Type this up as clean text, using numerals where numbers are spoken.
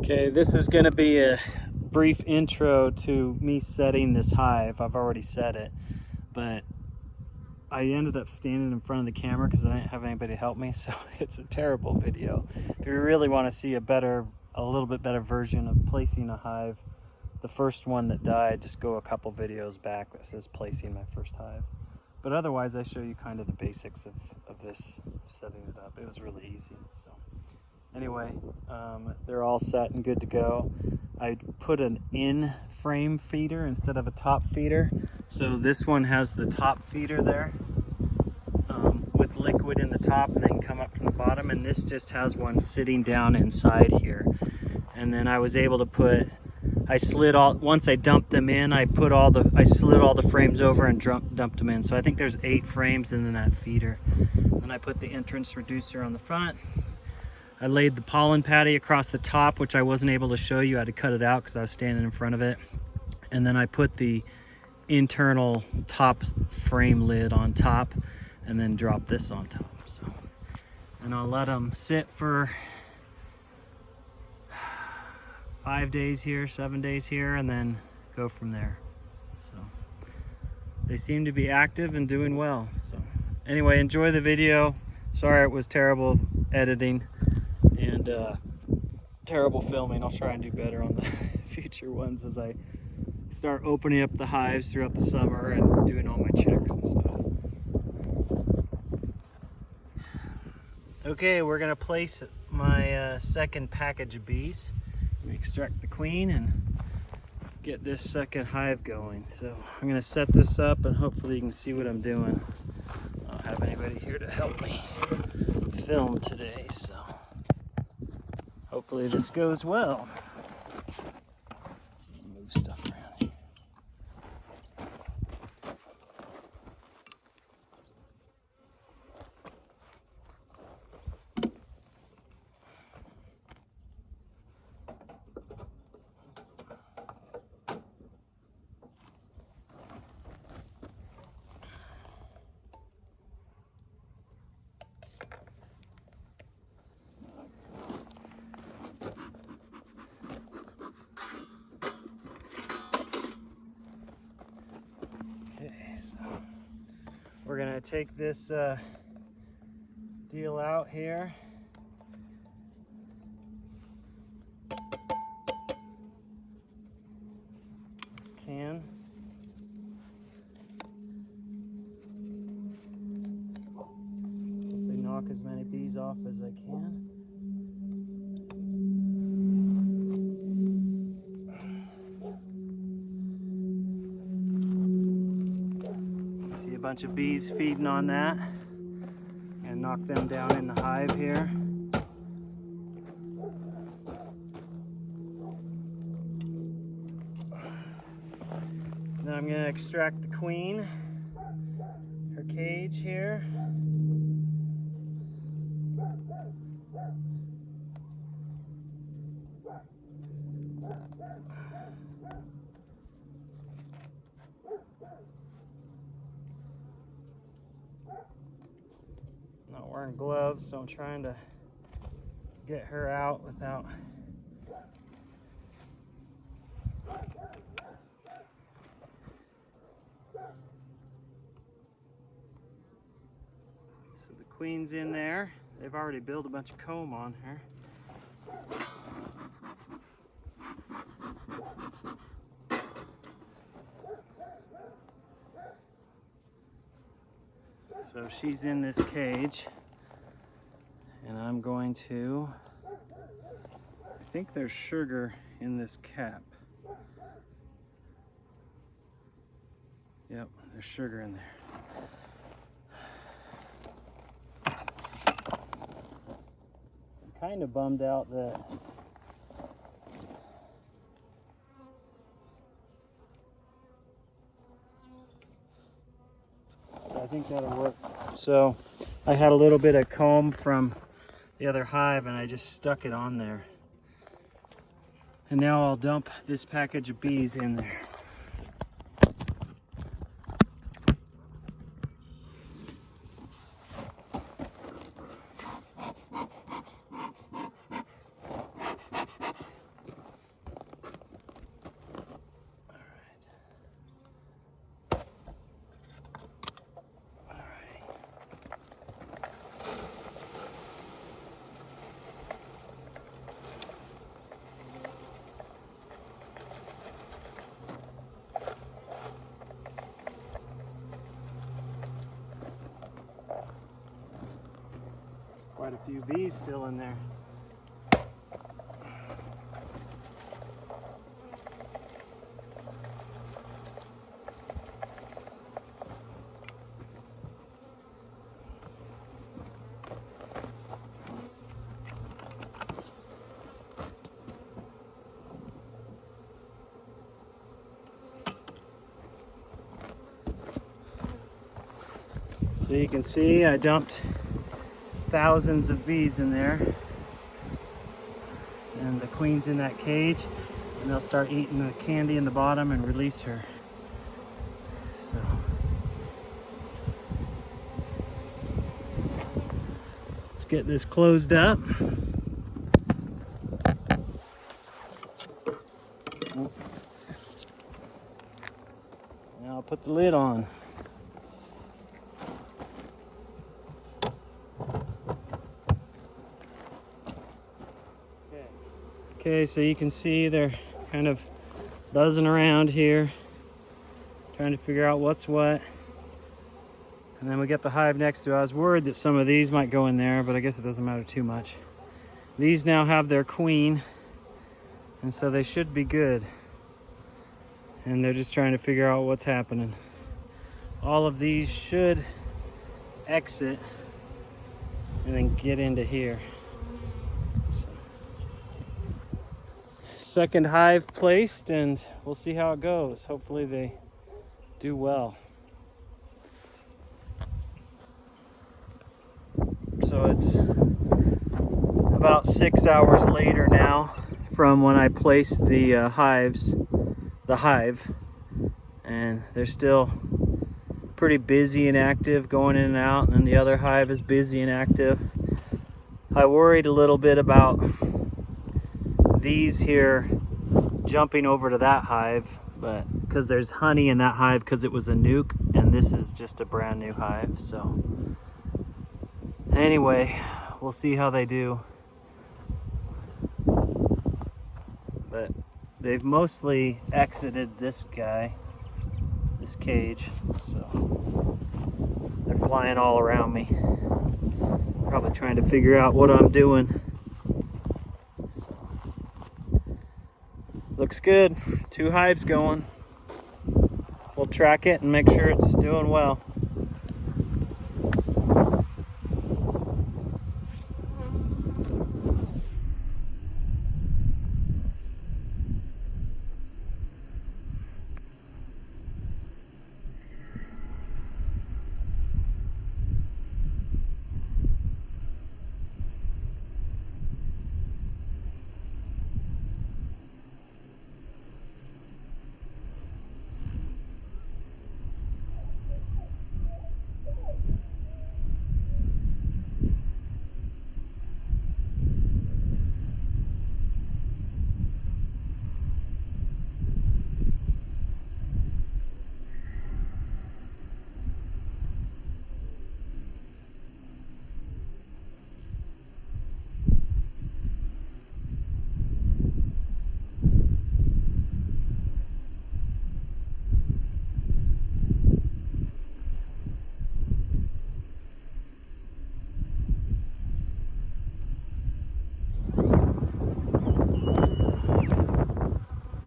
Okay, this is going to be a brief intro to me setting this hive. I've already set it, but I ended up standing in front of the camera because I didn't have anybody to help me, so it's a terrible video. If you really want to see a little bit better version of placing a hive, the first one that died, just go a couple videos back that says placing my first hive. But otherwise, I show you kind of the basics of this, setting it up. It was really easy. So anyway, they're all set and good to go. I put an in-frame feeder instead of a top feeder. So this one has the top feeder there with liquid in the top, and then come up from the bottom. And this just has one sitting down inside here. And then I was able to put, once I dumped them in, I slid all the frames over and dumped them in. So I think there's 8 frames and then that feeder. Then I put the entrance reducer on the front. I laid the pollen patty across the top, which I wasn't able to show you. I had to cut it out because I was standing in front of it. And then I put the internal top frame lid on top and then drop this on top. So, and I'll let them sit for 5 days here, 7 days here, and then go from there. So they seem to be active and doing well. So anyway, enjoy the video. Sorry it was terrible editing and terrible filming. I'll try and do better on the future ones as I start opening up the hives throughout the summer and doing all my checks and stuff. Okay, we're gonna place my second package of bees. Extract the queen and get this second hive going. So I'm gonna set this up and hopefully you can see what I'm doing. I don't have anybody here to help me film today, so hopefully this goes well. Move stuff around here. We're gonna take this deal out here. This can. Hopefully knock as many bees off as I can. Bunch of bees feeding on that, and knock them down in the hive here. Then I'm going to extract the queen, her cage here. Not wearing gloves, so I'm trying to get her out without so the queen's in there. They've already built a bunch of comb on her. So she's in this cage, and I'm going to, I think there's sugar in this cap. Yep, there's sugar in there. I'm kind of bummed out that I think that'll work. So I had a little bit of comb from the other hive and I just stuck it on there. And now I'll dump this package of bees in there. A few bees still in there. So you can see I dumped thousands of bees in there, and the queen's in that cage, and they'll start eating the candy in the bottom and release her. So let's get this closed up. Now I'll put the lid on. Okay, so you can see they're kind of buzzing around here, trying to figure out what's what. And then we got the hive next to it. I was worried that some of these might go in there, but I guess it doesn't matter too much. These now have their queen, and so they should be good. And they're just trying to figure out what's happening. All of these should exit and then get into here. Second hive placed, and we'll see how it goes. Hopefully they do well. So it's about 6 hours later now from when I placed the hive, and they're still pretty busy and active, going in and out, and then the other hive is busy and active. I worried a little bit about these here jumping over to that hive, but because there's honey in that hive because it was a nuke, and this is just a brand new hive. So anyway, we'll see how they do. But they've mostly exited this cage, so they're flying all around me, probably trying to figure out what I'm doing. Looks good. 2 hives going. We'll track it and make sure it's doing well.